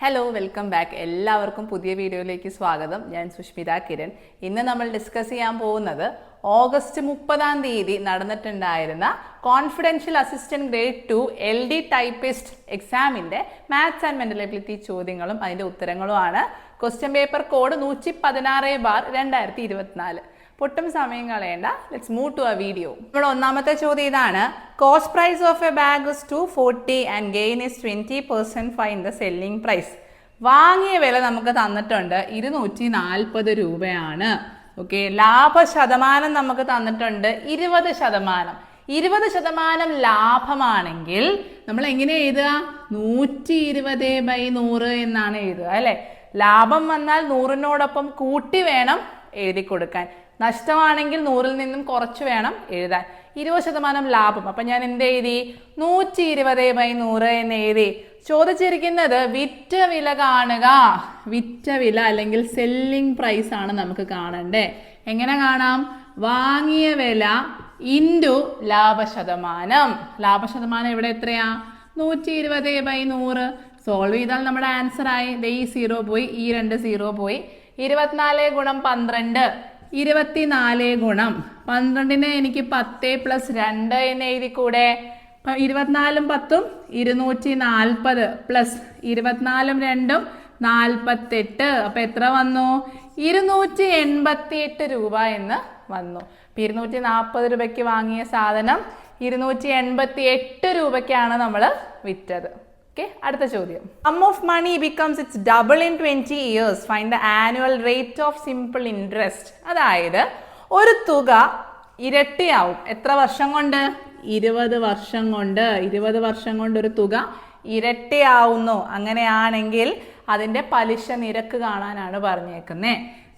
Hello welcome back. എല്ലാവർക്കും പുതിയ വീഡിയോയിലേക്ക് സ്വാഗതം. ഞാൻ സുഷ്മിത കിരൺ. ഇന്ന് നമ്മൾ ഡിസ്കസ് ചെയ്യാൻ പോകുന്നത് ഓഗസ്റ്റ് 30 നടന്നിട്ടുണ്ടായിരുന്ന confidential assistant grade 2 LD typist എക്സാമിൻ്റെ മാത്സ് ആൻഡ് മെൻ്റൽ എബിലിറ്റി ചോദ്യങ്ങളും അതിൻ്റെ ഉത്തരങ്ങളുമാണ്. Question paper code 116/2024. പൊട്ടും സമയം കളയേണ്ട. Let's move to a video. നമ്മുടെ ഒന്നാമത്തെ ചോദ്യം ഇതാണ്. Cost price of a bag is 240 and gain is 20%. Find the selling price. വാങ്ങിയ വില നമുക്ക് തന്നിട്ടുണ്ട് 240 രൂപയാണ്. ഓക്കെ, ലാഭ ശതമാനം നമുക്ക് തന്നിട്ടുണ്ട് 20%. 20% ലാഭമാണെങ്കിൽ നമ്മൾ എങ്ങനെ എഴുതുക? 120/100 എന്നാണ് എഴുതുക അല്ലെ. ലാഭം വന്നാൽ 100നോടൊപ്പം കൂട്ടി വേണം എഴുതി കൊടുക്കാൻ. നഷ്ടമാണെങ്കിൽ 100ൽ നിന്നും കുറച്ച് വേണം എഴുതാൻ. 20% ലാഭം. അപ്പം ഞാൻ എന്ത് എഴുതി? 120/100 എന്ന് എഴുതി. ചോദിച്ചിരിക്കുന്നത് വിറ്റ വില കാണുക. വിറ്റ വില അല്ലെങ്കിൽ സെല്ലിംഗ് പ്രൈസ് ആണ് നമുക്ക് കാണണ്ടേ. എങ്ങനെ കാണാം? വാങ്ങിയ വില ഇൻറ്റു ലാഭശതമാനം. ലാഭശതമാനം ഇവിടെ എത്രയാ? 120/100. സോൾവ് ചെയ്താൽ നമ്മുടെ ആൻസർ ആയി. ഈ 0 പോയി, ഈ 2 0 പോയി. 24 × 12. 24 × 12 എനിക്ക് 10 + 2 എന്ന് എഴുതിക്കൂടെ? 24ഉം 10ഉം 240 പ്ലസ് 24ഉം 2ഉം 48. അപ്പൊ എത്ര വന്നു? 288 രൂപ എന്ന് വന്നു. 240 രൂപയ്ക്ക് വാങ്ങിയ സാധനം 288 രൂപയ്ക്കാണ് നമ്മൾ വിറ്റത്. ഓക്കെ, അടുത്ത ചോദ്യം. Sum of money becomes its double in 20 years. Find the annual rate of simple interest. അതായത് ഒരു തുക ഇരട്ടിയാവും എത്ര വർഷം കൊണ്ട്? 20 വർഷം കൊണ്ട്. 20 വർഷം കൊണ്ട് ഒരു തുക ഇരട്ടിയാവുന്നു. അങ്ങനെയാണെങ്കിൽ അതിൻ്റെ പലിശ നിരക്ക് കാണാനാണ് പറഞ്ഞേക്കുന്നത്.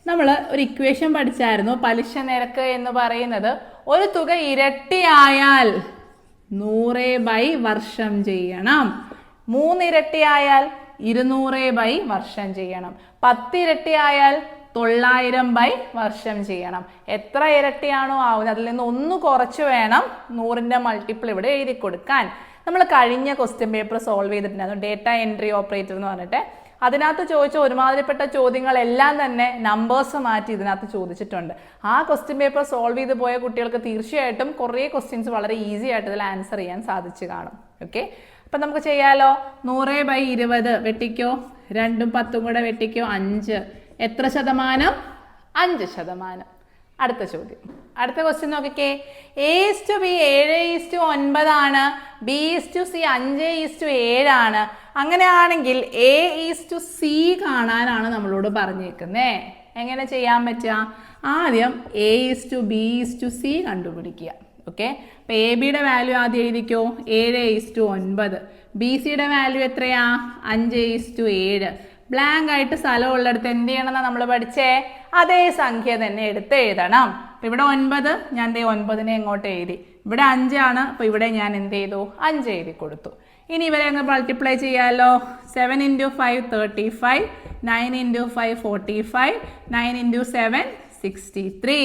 നമ്മൾ ഒരു ഇക്വേഷൻ പഠിച്ചായിരുന്നു. പലിശ നിരക്ക് എന്ന് പറയുന്നത് ഒരു തുക ഇരട്ടിയായാൽ 100 വർഷം ചെയ്യണം. 3 ഇരട്ടിയായാൽ 200 വർഷം ചെയ്യണം. 10 ഇരട്ടിയായാൽ 900 വർഷം ചെയ്യണം. എത്ര ഇരട്ടിയാണോ ആവുന്നത് അതിൽ നിന്ന് ഒന്ന് കുറച്ച് വേണം 100ന്റെ മൾട്ടിപ്പിൾ ഇവിടെ എഴുതി കൊടുക്കാൻ. നമ്മൾ കഴിഞ്ഞ ക്വസ്റ്റ്യൻ പേപ്പർ സോൾവ് ചെയ്തിട്ടുണ്ടായിരുന്നു, ഡേറ്റ എൻട്രി ഓപ്പറേറ്റർ എന്ന് പറഞ്ഞിട്ട്. അതിനകത്ത് ചോദിച്ച ഒരുമാതിരിപ്പെട്ട ചോദ്യങ്ങളെല്ലാം തന്നെ നമ്പേഴ്സ് മാറ്റി ഇതിനകത്ത് ചോദിച്ചിട്ടുണ്ട്. ആ ക്വസ്റ്റ്യൻ പേപ്പർ സോൾവ് ചെയ്ത് പോയ കുട്ടികൾക്ക് തീർച്ചയായിട്ടും കുറേ ക്വസ്റ്റ്യൻസ് വളരെ ഈസി ആയിട്ട് ഇതിൽ ആൻസർ ചെയ്യാൻ സാധിച്ചു കാണും. ഓക്കെ, അപ്പം നമുക്ക് ചെയ്യാലോ. 100/20 വെട്ടിക്കോ, 2ഉം 10ഉം കൂടെ വെട്ടിക്കോ, 5. എത്ര ശതമാനം? 5%. അടുത്ത ചോദ്യം. അടുത്ത ക്വസ്റ്റ്യൻ നോക്കിക്കേ. A/B 7:9 ആണ്. B/C 5:7 ആണ്. അങ്ങനെയാണെങ്കിൽ A/C കാണാനാണ് നമ്മളോട് പറഞ്ഞേക്കുന്നത്. എങ്ങനെ ചെയ്യാൻ പറ്റുക? ആദ്യം A/B/C കണ്ടുപിടിക്കുക. ഓക്കെ, അപ്പൊ AB-യുടെ വാല്യൂ ആദ്യം എഴുതിക്കോ, 7:9. BC-യുടെ വാല്യൂ എത്രയാ? 5:7. ബ്ലാങ്ക് ആയിട്ട് സ്ഥലം ഉള്ളിടത്ത് എന്ത് ചെയ്യണമെന്നാ നമ്മൾ പഠിച്ചേ? അതേ സംഖ്യ തന്നെ എടുത്ത് എഴുതണം. അപ്പൊ ഇവിടെ 9, ഞാൻ 9നെ എങ്ങോട്ട് എഴുതി. ഇവിടെ 5 ആണ്, അപ്പൊ ഇവിടെ ഞാൻ എന്ത് ചെയ്തു? 5 എഴുതി കൊടുത്തു. ഇനി ഇവരെ അങ്ങ് മൾട്ടിപ്ലൈ ചെയ്യാലോ. 7 × 5 35, 9 × 5 45, 9 × 7 63.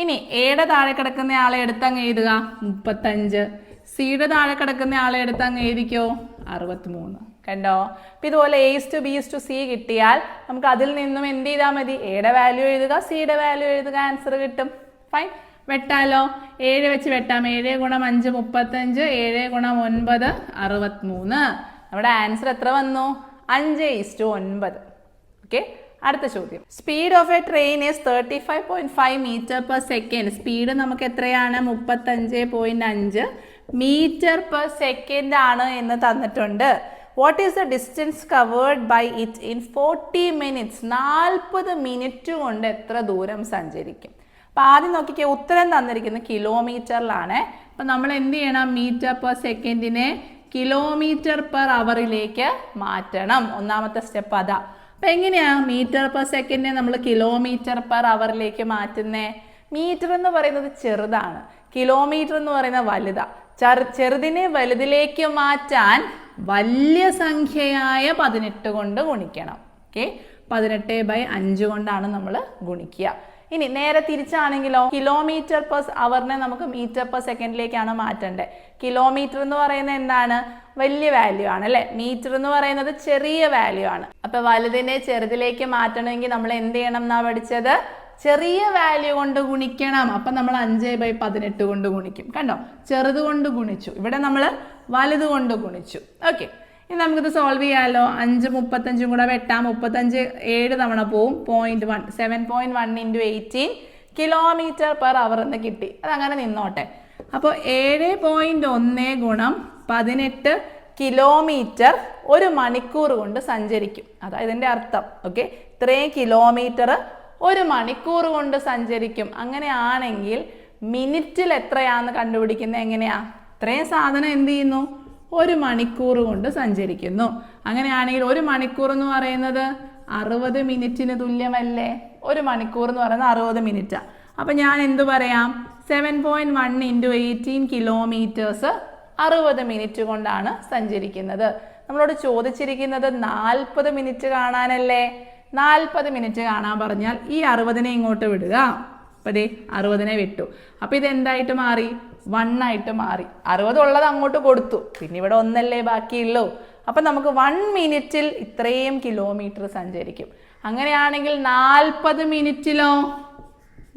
ഇനി എയുടെ താഴെ കിടക്കുന്ന ആളെ എടുത്തങ്ങ് എഴുതുക, 35. സിയുടെ താഴെ കിടക്കുന്ന ആളെ എടുത്തങ്ങ് എഴുതിക്കോ, 63. കണ്ടോ? അപ്പം ഇതുപോലെ A/B/C കിട്ടിയാൽ നമുക്ക് അതിൽ നിന്നും എന്ത് ചെയ്താൽ മതി? എയുടെ വാല്യൂ എഴുതുക, സിയുടെ വാല്യൂ എഴുതുക, ആൻസർ കിട്ടും. ഫൈൻ, വെട്ടാലോ. 7 വെച്ച് വെട്ടാം. 7 × 5 35, 7 × 9 63. നമ്മുടെ ആൻസർ എത്ര വന്നു? 5:9. ഓക്കെ, അടുത്ത ചോദ്യം. Speed of a train is 35.5 m/s. Speed നമുക്ക് എത്രയാണ്? 35.5 m/s ആണ് എന്ന് തന്നിട്ടുണ്ട്. What is the distance covered by it in 40 minutes? 40 minute കൊണ്ട് എത്ര ദൂരം സഞ്ചരിക്കും? അപ്പം ആദ്യം നോക്കിക്കേ, ഉത്തരം തന്നിരിക്കുന്നത് കിലോമീറ്ററിലാണ്. അപ്പം നമ്മൾ എന്ത് ചെയ്യണം? m/s km/h മാറ്റണം. ഒന്നാമത്തെ സ്റ്റെപ്പ് അതാ. അപ്പം എങ്ങനെയാ m/s നമ്മൾ km/h മാറ്റുന്നേ? മീറ്റർ എന്ന് പറയുന്നത് ചെറുതാണ്, കിലോമീറ്റർ എന്ന് പറയുന്നത് വലുതാ. ചെറുതിനെ വലുതിലേക്ക് മാറ്റാൻ വലിയ സംഖ്യയായ 18 കൊണ്ട് ഗുണിക്കണം. ഓക്കെ, 18/5 കൊണ്ടാണ് നമ്മൾ ഗുണിക്കുക. ഇനി നേരെ തിരിച്ചാണെങ്കിലോ കിലോമീറ്റർ പെർ അവറിനെ നമുക്ക് മീറ്റർ പെർ സെക്കൻഡിലേക്കാണ് മാറ്റേണ്ടത്. കിലോമീറ്റർ എന്ന് പറയുന്നത് എന്താണ്? വലിയ വാല്യൂ ആണ് അല്ലെ. മീറ്റർ എന്ന് പറയുന്നത് ചെറിയ വാല്യൂ ആണ്. അപ്പൊ വലുതിനെ ചെറുതിലേക്ക് മാറ്റണമെങ്കിൽ നമ്മൾ എന്ത് ചെയ്യണം എന്നാ പഠിച്ചത്? ചെറിയ വാല്യൂ കൊണ്ട് ഗുണിക്കണം. അപ്പൊ നമ്മൾ 5/18 കൊണ്ട് ഗുണിക്കും. കണ്ടോ, ചെറുത് കൊണ്ട് ഗുണിച്ചു, ഇവിടെ നമ്മൾ വലുത് കൊണ്ട് ഗുണിച്ചു. ഓക്കെ, ഇനി നമുക്കിത് സോൾവ് ചെയ്യാമല്ലോ. 5 35 കൂടെ വെട്ടാം. 35 7 തവണ പോവും. 0.1 7.1 × 18 കിലോമീറ്റർ പെർ അവർ എന്ന് കിട്ടി. അതങ്ങനെ നിന്നോട്ടെ. അപ്പോൾ 7.1 × 18 കിലോമീറ്റർ ഒരു മണിക്കൂർ കൊണ്ട് സഞ്ചരിക്കും. അതാ ഇതിൻ്റെ അർത്ഥം. ഓക്കെ, ഇത്രയും കിലോമീറ്റർ ഒരു മണിക്കൂർ കൊണ്ട് സഞ്ചരിക്കും. അങ്ങനെയാണെങ്കിൽ മിനിറ്റിൽ എത്രയാണെന്ന് കണ്ടുപിടിക്കുന്നത് എങ്ങനെയാ? ഇത്രയും സാധനം എന്ത് ചെയ്യുന്നു? ഒരു മണിക്കൂർ കൊണ്ട് സഞ്ചരിക്കുന്നു. അങ്ങനെയാണെങ്കിൽ ഒരു മണിക്കൂർ എന്ന് പറയുന്നത് 60 മിനിറ്റിന് തുല്യമല്ലേ? ഒരു മണിക്കൂർ എന്ന് പറയുന്നത് 60 മിനിറ്റാണ്. അപ്പം ഞാൻ എന്തു പറയാം? 7.1 × 18 കിലോമീറ്റേഴ്സ് 60 മിനിറ്റ് കൊണ്ടാണ് സഞ്ചരിക്കുന്നത്. നമ്മളോട് ചോദിച്ചിരിക്കുന്നത് 40 മിനിറ്റ് കാണാനല്ലേ? 40 മിനിറ്റ് കാണാൻ പറഞ്ഞാൽ ഈ 60നെ ഇങ്ങോട്ട് വിടുക. അപ്പം ദേ 60നെ വിട്ടു. അപ്പം ഇതെന്തായിട്ട് മാറി? 1 ആയിട്ട് മാറി. 60 ഉള്ളത് അങ്ങോട്ട് കൊടുത്തു, പിന്നെ ഇവിടെ 1 ബാക്കിയുള്ളൂ. അപ്പം നമുക്ക് 1 മിനിറ്റിൽ ഇത്രയും കിലോമീറ്റർ സഞ്ചരിക്കും. അങ്ങനെയാണെങ്കിൽ 40 മിനിറ്റിലോ?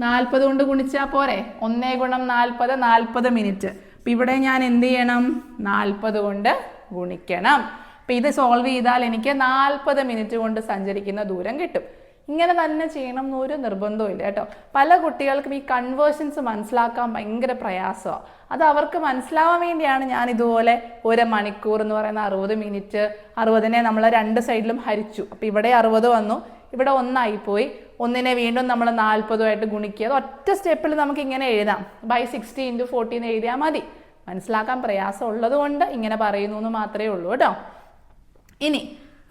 40 കൊണ്ട് ഗുണിച്ചാൽ പോരെ? 1 × 40 40 മിനിറ്റ്. അപ്പം ഇവിടെ ഞാൻ എന്ത് ചെയ്യണം? 40 കൊണ്ട് ഗുണിക്കണം. അപ്പം ഇത് സോൾവ് ചെയ്താൽ എനിക്ക് 40 മിനിറ്റ് കൊണ്ട് സഞ്ചരിക്കുന്ന ദൂരം കിട്ടും. ഇങ്ങനെ തന്നെ ചെയ്യണം എന്നൊരു നിർബന്ധവും ഇല്ല കേട്ടോ. പല കുട്ടികൾക്കും ഈ കൺവേർഷൻസ് മനസ്സിലാക്കാൻ ഭയങ്കര പ്രയാസമാണ്. അത് അവർക്ക് മനസ്സിലാവാൻ വേണ്ടിയാണ് ഞാൻ ഇതുപോലെ 1 മണിക്കൂർ എന്ന് പറയുന്ന 60 മിനിറ്റ്, 60നെ നമ്മൾ 2 സൈഡിലും ഹരിച്ചു. അപ്പം ഇവിടെ 60 വന്നു, ഇവിടെ 1 ആയിപ്പോയി. 1നെ വീണ്ടും നമ്മൾ 40 ഗുണിക്കുക. അത് ഒറ്റ സ്റ്റെപ്പിൽ നമുക്ക് ഇങ്ങനെ എഴുതാം. /60 × 40 എന്ന് എഴുതിയാൽ മതി. മനസ്സിലാക്കാൻ പ്രയാസം ഉള്ളത് കൊണ്ട് ഇങ്ങനെ പറയുന്നു എന്ന് മാത്രമേ ഉള്ളൂ കേട്ടോ. ഇനി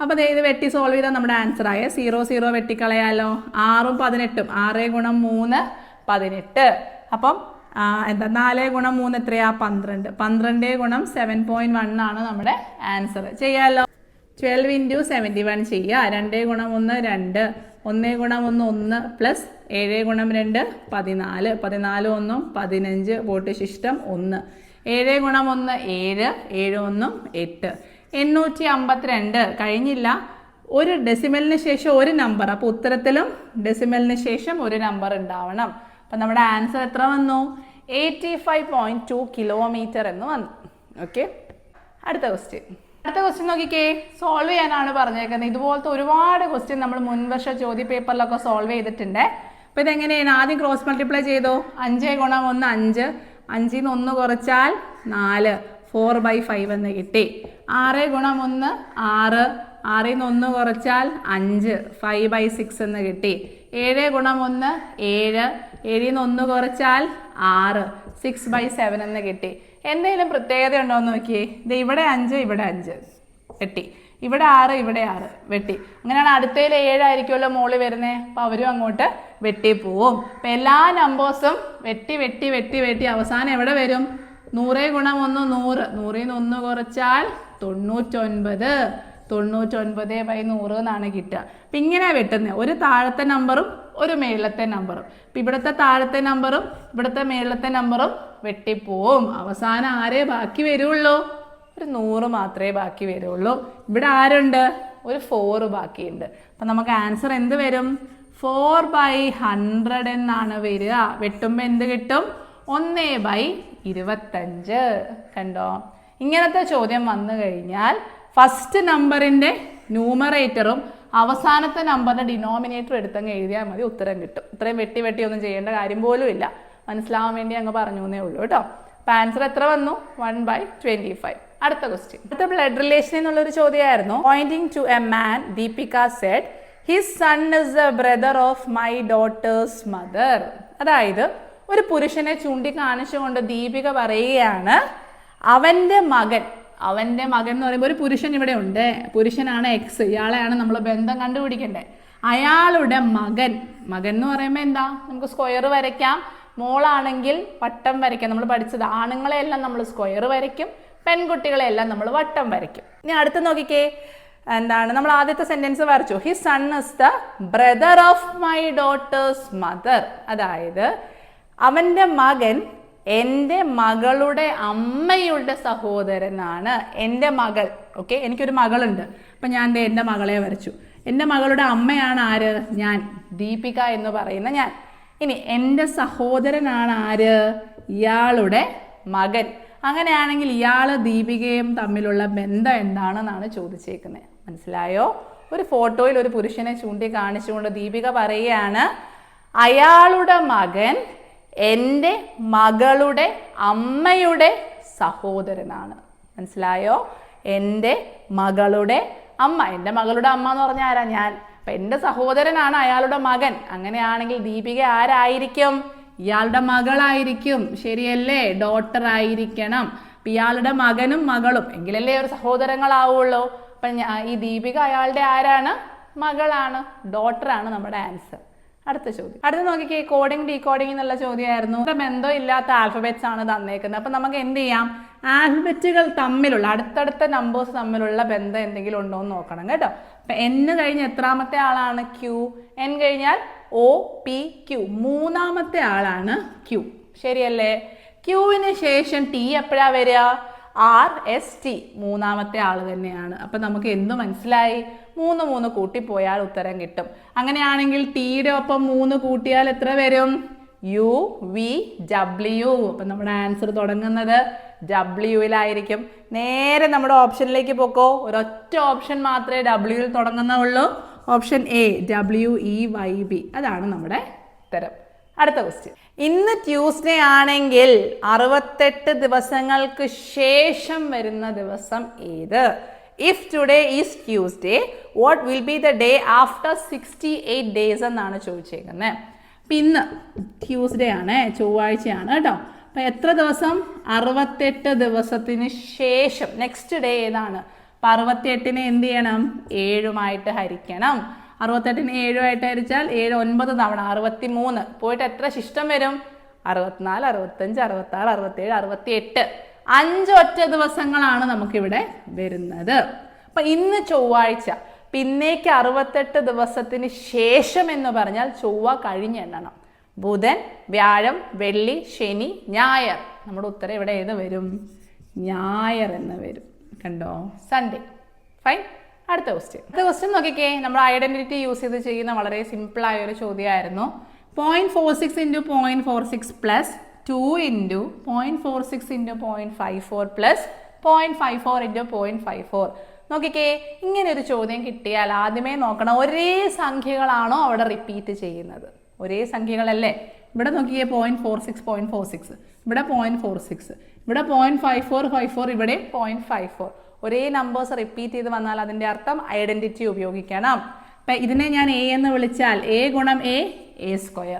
അപ്പോൾ ഇത് വെട്ടി സോൾവ് ചെയ്താൽ നമ്മുടെ ആൻസർ ആയ 0 0 വെട്ടിക്കളയാലോ. 6ഉം 18ഉം 6 × 3 18. അപ്പം എന്താ 4 × 3 എത്രയാ? 12. 12 × 7.1 ആണ് നമ്മുടെ ആൻസർ. ചെയ്യാമല്ലോ. 12 × 71 ചെയ്യുക. 2 × 1 2, 1 × 1 1 പ്ലസ് 7 × 2 14. 14 1 15 പോട്ട് ശിഷ്ടം 1. 7 × 1 7, 7 1 8. 852 കഴിഞ്ഞില്ല. ഒരു ഡെസിമലിന് ശേഷം ഒരു നമ്പർ. അപ്പോൾ ഉത്തരത്തിലും ഡെസിമലിന് ശേഷം ഒരു നമ്പർ ഉണ്ടാവണം. അപ്പം നമ്മുടെ ആൻസർ എത്ര വന്നു? 85.2 കിലോമീറ്റർ എന്ന് വന്നു. ഓക്കെ, അടുത്ത ക്വസ്റ്റ്യൻ നോക്കിക്കേ. സോൾവ് ചെയ്യാനാണ് പറഞ്ഞേക്കുന്നത്. ഇതുപോലത്തെ ഒരുപാട് ക്വസ്റ്റ്യൻ നമ്മൾ മുൻവർഷ ചോദ്യ പേപ്പറിലൊക്കെ സോൾവ് ചെയ്തിട്ടുണ്ട്. അപ്പോൾ ഇതെങ്ങനെയാണ്? ആദ്യം ക്രോസ് മൾട്ടിപ്ലൈ ചെയ്തോ. 5 × 1 5, 5ൽ നിന്ന് 1 കുറച്ചാൽ 4, 4/5 എന്ന് കിട്ടി. 6 × 1 6, 6ൽ നിന്ന് 1 കുറച്ചാൽ 5, 5/6 എന്ന് കിട്ടി. 7 × 1 7, 7ൽ നിന്ന് 1 കുറച്ചാൽ 6, 6/7 എന്ന് കിട്ടി. എന്തെങ്കിലും പ്രത്യേകത ഉണ്ടോ എന്ന് നോക്കിയേ. ഇത് ഇവിടെ 5 ഇവിടെ 5 വെട്ടി, ഇവിടെ 6 ഇവിടെ 6 വെട്ടി. അങ്ങനെയാണ് അടുത്തതിൽ 7 ആയിരിക്കുമല്ലോ മോള് വരുന്നത്. അപ്പോൾ അവരും അങ്ങോട്ട് വെട്ടി പോവും. അപ്പം എല്ലാ നമ്പേഴ്സും വെട്ടി വെട്ടി വെട്ടി വെട്ടി അവസാനം എവിടെ വരും? 100 × 1 100, 100ൽ നിന്ന് 1 കുറച്ചാൽ 99, 99/100 എന്നാണ് കിട്ടുക. അപ്പം ഇങ്ങനെ വെട്ടുന്നത്. ഒരു താഴത്തെ നമ്പറും ഒരു മേളത്തെ നമ്പറും. അപ്പം ഇവിടുത്തെ താഴത്തെ നമ്പറും ഇവിടുത്തെ മേളത്തെ നമ്പറും വെട്ടിപ്പോവും. അവസാനം ആരേ ബാക്കി വരുള്ളൂ? ഒരു 100 മാത്രമേ ബാക്കി വരുള്ളൂ. ഇവിടെ ആരുണ്ട്? ഒരു 4 ബാക്കിയുണ്ട്. അപ്പം നമുക്ക് ആൻസർ എന്ത് വരും? 4/100 എന്നാണ് വരിക. വെട്ടുമ്പോൾ എന്ത് കിട്ടും? 1/25. കണ്ടോ? ഇങ്ങനത്തെ ചോദ്യം വന്നു കഴിഞ്ഞാൽ ഫസ്റ്റ് നമ്പറിൻ്റെ ന്യൂമറേറ്ററും അവസാനത്തെ നമ്പറിൻ്റെ ഡിനോമിനേറ്ററും എടുത്തങ്ങ് എഴുതിയാൽ മതി, ഉത്തരം കിട്ടും. ഇത്രയും വെട്ടി വെട്ടി ഒന്നും ചെയ്യേണ്ട കാര്യം പോലും ഇല്ല. മനസ്സിലാവാൻ വേണ്ടി അങ്ങ് പറഞ്ഞു എന്നേ ഉള്ളൂ കേട്ടോ. അപ്പം ആൻസർ എത്ര വന്നു? 1/25. അടുത്ത ക്വസ്റ്റ്യൻ. അടുത്ത ബ്ലഡ് റിലേഷൻ എന്നുള്ളൊരു ചോദ്യമായിരുന്നു. Pointing to a man, Deepika said his son is the brother of my daughter's mother. അതായത് ഒരു പുരുഷനെ ചൂണ്ടിക്കാണിച്ചുകൊണ്ട് ദീപിക പറയുകയാണ് അവൻ്റെ മകൻ എന്ന് പറയുമ്പോൾ ഒരു പുരുഷൻ ഇവിടെ ഉണ്ട്. പുരുഷനാണ് എക്സ്, ഇയാളെയാണ് നമ്മൾ ബന്ധം കണ്ടുപിടിക്കേണ്ടത്. അയാളുടെ മകൻ എന്ന് പറയുമ്പോൾ എന്താ? നമുക്ക് സ്ക്വയർ വരയ്ക്കാം. മോളാണെങ്കിൽ വട്ടം വരയ്ക്കാം. നമ്മൾ പഠിച്ചത് ആണുങ്ങളെയെല്ലാം നമ്മൾ സ്ക്വയർ വരയ്ക്കും, പെൺകുട്ടികളെയെല്ലാം നമ്മൾ വട്ടം വരയ്ക്കും. ഇനി അടുത്ത് നോക്കിക്കേ. എന്താണ് നമ്മൾ ആദ്യത്തെ സെന്റൻസ് വരച്ചു, his son is the brother of my daughter's mother. അതായത് അവൻ്റെ മകൻ എൻ്റെ മകളുടെ അമ്മയുടെ സഹോദരനാണ്. എൻ്റെ മകൾ, ഓക്കെ, എനിക്കൊരു മകളുണ്ട്. അപ്പം ഞാൻ എൻ്റെ മകളെ വരച്ചു. എൻ്റെ മകളുടെ അമ്മയാണ് ആര്? ഞാൻ, ദീപിക എന്ന് പറയുന്ന ഞാൻ. ഇനി എൻ്റെ സഹോദരനാണ് ആര്? ഇയാളുടെ മകൻ. അങ്ങനെയാണെങ്കിൽ ഇയാൾ ദീപികയും തമ്മിലുള്ള ബന്ധം എന്താണെന്നാണ് ചോദിച്ചേക്കുന്നത്. മനസ്സിലായോ? ഒരു ഫോട്ടോയിൽ ഒരു പുരുഷനെ ചൂണ്ടിക്കാണിച്ചുകൊണ്ട് ദീപിക പറയുകയാണ്, അയാളുടെ മകൻ എൻ്റെ മകളുടെ അമ്മയുടെ സഹോദരനാണ്. മനസ്സിലായോ? എൻ്റെ മകളുടെ അമ്മ, എൻ്റെ മകളുടെ അമ്മ എന്ന് പറഞ്ഞാൽ ആരാ? ഞാൻ. അപ്പം എൻ്റെ സഹോദരനാണ് അയാളുടെ മകൻ. അങ്ങനെയാണെങ്കിൽ ദീപിക ആരായിരിക്കും? ഇയാളുടെ മകളായിരിക്കും. ശരിയല്ലേ? ഡോട്ടർ ആയിരിക്കണം. ഇയാളുടെ മകനും മകളും എങ്കിലല്ലേ ഒരു സഹോദരങ്ങളാവുള്ളൂ. അപ്പം ഈ ദീപിക അയാളുടെ ആരാണ്? മകളാണ്, ഡോട്ടറാണ് നമ്മുടെ ആൻസർ. അടുത്ത ചോദ്യം. അടുത്ത നോക്കിക്കേ, കോഡിങ് ഡീകോഡിങ് എന്നുള്ള ചോദ്യമായിരുന്നു. ബന്ധം ഇല്ലാത്ത ആൽഫബറ്റ്സ് ആണ് തന്നേക്കുന്നത്. അപ്പം നമുക്ക് എന്ത് ചെയ്യാം? ആൽഫബറ്റുകൾ തമ്മിലുള്ള അടുത്തടുത്ത നമ്പേഴ്സ് തമ്മിലുള്ള ബന്ധം എന്തെങ്കിലും ഉണ്ടോ എന്ന് നോക്കണം കേട്ടോ. അപ്പം N കഴിഞ്ഞ് എത്രാമത്തെ ആളാണ്? Q. N കഴിഞ്ഞാൽ O P Q. മൂന്നാമത്തെ ആളാണ് Q. ശരിയല്ലേ? Qന് ശേഷം T എപ്പോഴാണ് വരിക? R S T. മൂന്നാമത്തെ ആൾ തന്നെയാണ്. അപ്പം നമുക്ക് എന്ത് മനസ്സിലായി? 3 കൂട്ടിപ്പോയാൽ ഉത്തരം കിട്ടും. അങ്ങനെയാണെങ്കിൽ ടിയുടെ ഒപ്പം 3 കൂട്ടിയാൽ എത്ര വരും? U V W. അപ്പം നമ്മുടെ ആൻസർ തുടങ്ങുന്നത് W-ലായിരിക്കും. നേരെ നമ്മുടെ ഓപ്ഷനിലേക്ക് പോക്കോ. ഒരൊറ്റ ഓപ്ഷൻ മാത്രമേ W-ൽ തുടങ്ങുന്നുള്ളൂ. Option A, WEYB. അതാണ് നമ്മുടെ ഉത്തരം. അടുത്ത ക്വസ്റ്റ്യൻ. ഇന്ന് ട്യൂസ്ഡേ ആണെങ്കിൽ 68 ദിവസങ്ങൾക്ക് ശേഷം വരുന്ന ദിവസം ഏത്? If today is Tuesday, what will be the day after 68 days എന്നാണ് ചോദിച്ചേക്കുന്നത്. അപ്പം ഇന്ന് ട്യൂസ്ഡേ ആണ്, ചൊവ്വാഴ്ചയാണ് കേട്ടോ. അപ്പം എത്ര ദിവസം? 68 ദിവസത്തിന് ശേഷം. നെക്സ്റ്റ് ഡേ ഏതാണ്? അപ്പം 68നെ എന്ത് ചെയ്യണം? 7 ഹരിക്കണം. 68നെ 7 ഹരിച്ചാൽ 7 9 തവണ 63. പോയിട്ട് എത്ര ശിഷ്ടം വരും? 64, 65, 66, 67, 68. 5 ഒറ്റ ദിവസങ്ങളാണ് നമുക്കിവിടെ വരുന്നത്. അപ്പം ഇന്ന് ചൊവ്വാഴ്ച, പിന്നേക്ക് 68 ദിവസത്തിന് ശേഷം എന്ന് പറഞ്ഞാൽ ചൊവ്വ കഴിഞ്ഞെണ്ണണം. ബുധൻ, വ്യാഴം, വെള്ളി, ശനി, ഞായർ. നമ്മുടെ ഉത്തരം ഇവിടെ ഏത് വരും? ഞായർ എന്ന് വരും. കണ്ടോ? സൺഡേ. ഫൈൻ. അടുത്ത ക്വസ്റ്റ്യൻ നോക്കിക്കേ. നമ്മൾ ഐഡന്റിറ്റി യൂസ് ചെയ്ത് ചെയ്യുന്ന വളരെ സിമ്പിളായ ഒരു ചോദ്യമായിരുന്നു. 0.46 × 0.46 പ്ലസ് 2 × 0.46 × 0.54 പ്ലസ് 0.54 × 0.54. നോക്കിക്കേ, ഇങ്ങനെ ഒരു ചോദ്യം കിട്ടിയാൽ ആദ്യമേ നോക്കണം, ഒരേ സംഖ്യകളാണോ അവിടെ റിപ്പീറ്റ് ചെയ്യുന്നത്? ഒരേ സംഖ്യകളല്ലേ? ഇവിടെ നോക്കിയേ, 0.46, 0.46, ഇവിടെ 0.46, ഇവിടെ 0.54, ഇവിടെ 0.54. ഒരേ നമ്പേഴ്സ് റിപ്പീറ്റ് ചെയ്ത് വന്നാൽ അതിൻ്റെ അർത്ഥം ഐഡന്റിറ്റി ഉപയോഗിക്കണം. അപ്പം ഇതിനെ ഞാൻ A എന്ന് വിളിച്ചാൽ A × A, A².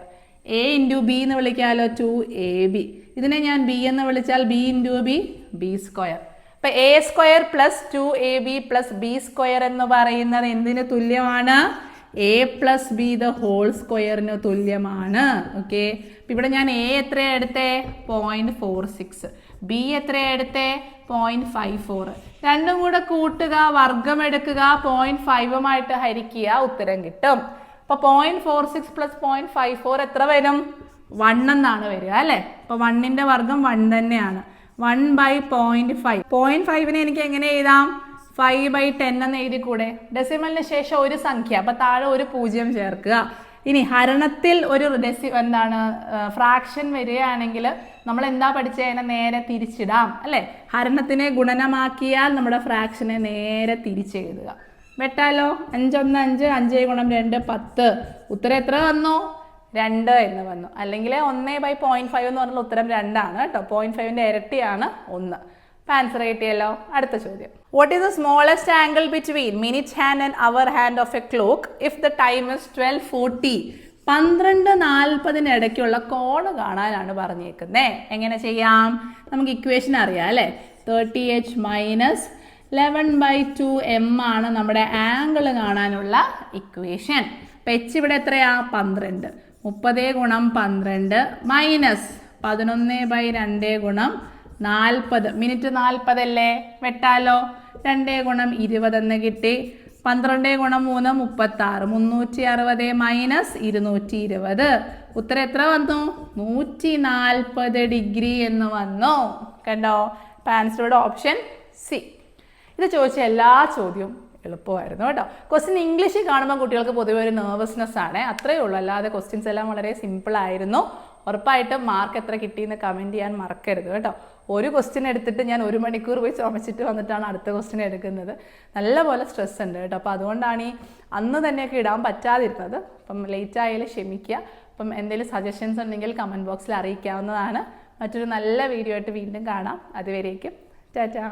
A × B എന്ന് വിളിക്കാലോ, 2AB. ഇതിനെ ഞാൻ B എന്ന് വിളിച്ചാൽ B × B, B². അപ്പം A² plus 2AB plus B² എന്ന് പറയുന്നത് എന്തിന് തുല്യമാണ്? A + B ദ ഹോൾ സ്ക്വയറിന് തുല്യമാണ്. ഓക്കെ. ഇവിടെ ഞാൻ A എത്രയാണ് എടുത്തേ? 0.46. B എത്രയാണ് എടുത്തേ? 0.54. രണ്ടും കൂടെ കൂട്ടുക, വർഗം എടുക്കുക, 0.5 ഹരിക്കുക, ഉത്തരം കിട്ടും. അപ്പോൾ 0.46 പ്ലസ് 0.54 എത്ര വരും? 1 എന്നാണ് വരിക അല്ലേ? അപ്പോൾ 1ന്റെ വർഗം 1 തന്നെയാണ്. 1/0.5. 0.5നെ എനിക്ക് എങ്ങനെ എഴുതാം? 5/10 എന്ന് എഴുതി കൂടെ? ഡെസിമലിന് ശേഷം ഒരു സംഖ്യ, അപ്പം താഴെ ഒരു 0 ചേർക്കുക. ഇനി ഹരണത്തിൽ ഒരു ഫ്രാക്ഷൻ വരികയാണെങ്കിൽ നമ്മൾ എന്താ പഠിച്ചതിനെ നേരെ തിരിച്ചിടാം അല്ലേ? ഹരണത്തിനെ ഗുണനമാക്കിയാൽ നമ്മുടെ ഫ്രാക്ഷനെ നേരെ തിരിച്ചെഴുതുക. വെട്ടാലോ? 5 × 1 5, 5 × 2 10. ഉത്തരം എത്ര വന്നു? 2 എന്ന് വന്നു. അല്ലെങ്കിൽ 1/0.5 എന്ന് പറഞ്ഞാൽ ഉത്തരം 2 ആണ് കേട്ടോ. 0.5ന്റെ ഇരട്ടിയാണ് 1. അപ്പം ആൻസർ കിട്ടിയല്ലോ. അടുത്ത ചോദ്യം. What is the smallest angle between minute hand and hour hand of a clock if the time is 12:40? 12:40 ഇടയ്ക്കുള്ള കോണ് കാണാനാണ് പറഞ്ഞേക്കുന്നത്. എങ്ങനെ ചെയ്യാം? നമുക്ക് ഇക്വേഷൻ അറിയാം അല്ലേ? 30h മൈനസ് 11/2m ആണ് നമ്മുടെ ആംഗിൾ കാണാനുള്ള ഇക്വേഷൻ. അപ്പം h ഇവിടെ എത്രയാ? 12. 30 × 12 മൈനസ് 11/2 × 40. മിനിറ്റ് 40 അല്ലേ? വെട്ടാലോ? 2 ഗുണം 20 എന്ന് കിട്ടി. 12 ഗുണം 3 36. 360 മൈനസ് 220. ഉത്തരം എത്ര വന്നു? 140 ഡിഗ്രി എന്ന് വന്നു. കണ്ടോ? ആൻസറുടെ ഓപ്ഷൻ സി. ഇത് ചോദിച്ച എല്ലാ ചോദ്യവും എളുപ്പമായിരുന്നു കേട്ടോ. ക്വസ്റ്റ്യൻ ഇംഗ്ലീഷിൽ കാണുമ്പോൾ കുട്ടികൾക്ക് പൊതുവെ ഒരു നെർവസ്നെസ് ആണ്, അത്രയേ ഉള്ളൂ. അല്ലാതെ ക്വസ്റ്റ്യൻസ് എല്ലാം വളരെ സിമ്പിൾ ആയിരുന്നു. ഉറപ്പായിട്ടും മാർക്ക് എത്ര കിട്ടിയെന്ന് കമൻറ്റ് ചെയ്യാൻ മറക്കരുത് കേട്ടോ. ഒരു ക്വസ്റ്റ്യൻ എടുത്തിട്ട് ഞാൻ 1 മണിക്കൂർ പോയി ചുമച്ചിട്ട് വന്നിട്ടാണ് അടുത്ത ക്വസ്റ്റ്യൻ എടുക്കുന്നത്. നല്ലപോലെ സ്ട്രെസ് ഉണ്ട് കേട്ടോ. അപ്പോൾ അതുകൊണ്ടാണ് ഈ അന്ന് തന്നെയൊക്കെ ഇടാൻ പറ്റാതിരുന്നത്. അപ്പം ലേറ്റ് ആയാലും ക്ഷമിക്കുക. അപ്പം എന്തെങ്കിലും സജഷൻസ് ഉണ്ടെങ്കിൽ കമൻറ്റ് ബോക്സിൽ അറിയിക്കാവുന്നതാണ്. മറ്റൊരു നല്ല വീഡിയോ ആയിട്ട് വീണ്ടും കാണാം. അതുവരേക്കും ടാറ്റാ.